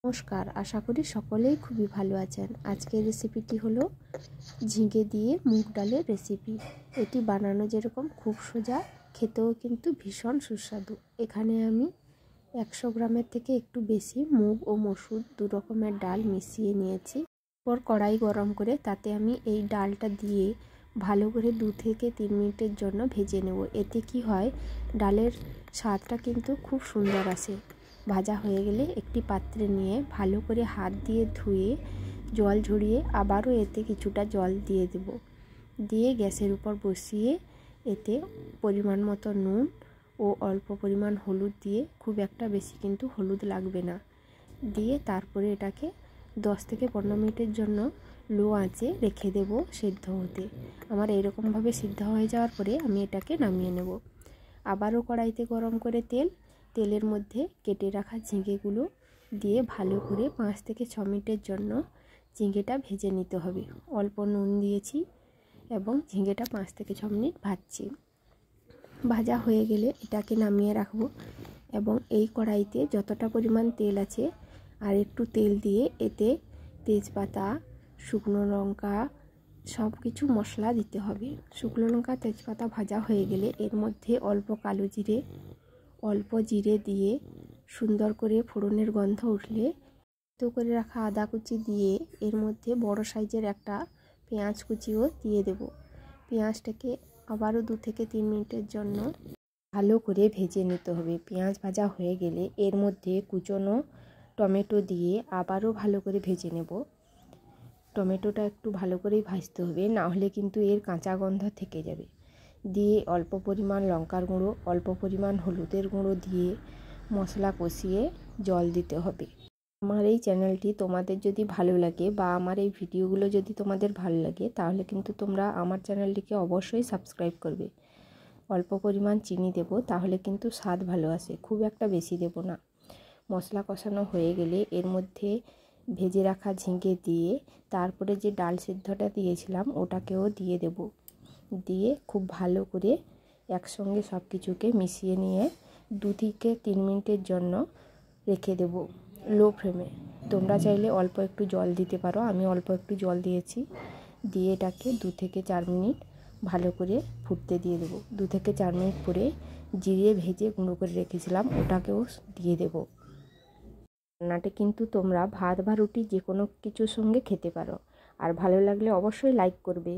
নমস্কার, আশা করি সকলেই খুবই ভালো আছেন। আজকের রেসিপিটি হলো ঝিঙে দিয়ে মুগ ডালের রেসিপি। এটি বানানো যেরকম খুব সোজা, খেতেও কিন্তু ভীষণ সুস্বাদু। এখানে আমি 100 গ্রামের থেকে একটু বেশি মুগ ও মসুর দু রকমের ডাল মিশিয়ে নিয়েছি। এরপর কড়াই গরম করে তাতে আমি এই ডালটা দিয়ে ভালো করে 2 থেকে 3 মিনিটের জন্য ভেজে নেব। এতে কি হয়, ডালের স্বাদটা কিন্তু খুব সুন্দর আসে। ভাজা হয়ে গেলে একটি পাত্রে নিয়ে ভালো করে হাত দিয়ে ধুয়ে জল ঝরিয়ে আবারও এতে কিছুটা জল দিয়ে দেব। দিয়ে গ্যাসের উপর বসিয়ে এতে পরিমাণ মতো নুন ও অল্প পরিমাণ হলুদ দিয়ে, খুব একটা বেশি কিন্তু হলুদ লাগবে না, দিয়ে তারপরে এটাকে 10 থেকে 15 মিনিটের জন্য লো আঁচে রেখে দেব সিদ্ধ হতে। আমার এরকমভাবে সিদ্ধ হয়ে যাওয়ার পরে আমি এটাকে নামিয়ে নেব। আবারও কড়াইতে গরম করে তেলের মধ্যে কেটে রাখা ঝিঙেগুলো দিয়ে ভালো করে 5 থেকে 6 মিনিটের জন্য ঝিঙেটা ভেজে নিতে হবে। অল্প নুন দিয়েছি এবং ঝিঙেটা 5 থেকে 6 মিনিট ভাজছি। ভাজা হয়ে গেলে এটাকে নামিয়ে রাখবো এবং এই কড়াইতে যতটা পরিমাণ তেল আছে আর একটু তেল দিয়ে এতে তেজপাতা, শুকনো লঙ্কা সব কিছু মশলা দিতে হবে। শুকনো লঙ্কা তেজপাতা ভাজা হয়ে গেলে এর মধ্যে অল্প কালো জিরে, অল্প জিরে দিয়ে সুন্দর করে ফোড়নের গন্ধ উঠলে তো করে রাখা আদা কুচি দিয়ে এর মধ্যে বড় সাইজের একটা পেঁয়াজ কুচিও দিয়ে দেব। পেঁয়াজটাকে আবারও 2 থেকে 3 মিনিটের জন্য ভালো করে ভেজে নিতে হবে। পেঁয়াজ ভাজা হয়ে গেলে এর মধ্যে কুচনো টমেটো দিয়ে আবারও ভালো করে ভেজে নেব। টমেটোটা একটু ভালো করেই ভাজতে হবে, না হলে কিন্তু এর কাঁচা গন্ধ থেকে যাবে। দিয়ে অল্প পরিমাণ লঙ্কার গুঁড়ো, অল্প পরিমাণ হলুদের গুঁড়ো দিয়ে মশলা কষিয়ে জল দিতে হবে। আমার এই চ্যানেলটি তোমাদের যদি ভালো লাগে বা আমার এই ভিডিওগুলো যদি তোমাদের ভালো লাগে, তাহলে কিন্তু তোমরা আমার চ্যানেলটিকে অবশ্যই সাবস্ক্রাইব করবে। অল্প পরিমাণ চিনি দেব, তাহলে কিন্তু স্বাদ ভালো আসে, খুব একটা বেশি দেব না। মশলা কষানো হয়ে গেলে এর মধ্যে ভেজে রাখা ঝিঙে দিয়ে তারপরে যে ডাল সিদ্ধটা দিয়েছিলাম ওটাকেও দিয়ে দেব। দিয়ে খুব ভালো করে একসঙ্গে সব কিছুকে মিশিয়ে নিয়ে 2 থেকে 3 মিনিটের জন্য রেখে দেব লো ফ্লেমে। তোমরা চাইলে অল্প একটু জল দিতে পারো, আমি অল্প একটু জল দিয়েছি। দিয়ে এটাকে 2 থেকে 4 মিনিট ভালো করে ফুটতে দিয়ে দেবো। 2 থেকে 4 মিনিট পরে জিরে ভেজে গুঁড়ো করে রেখেছিলাম ওটাকেও দিয়ে দেব। রান্নাটা কিন্তু তোমরা ভাত বা রুটি যে কোনো কিছুর সঙ্গে খেতে পারো। আর ভালো লাগলে অবশ্যই লাইক করবে।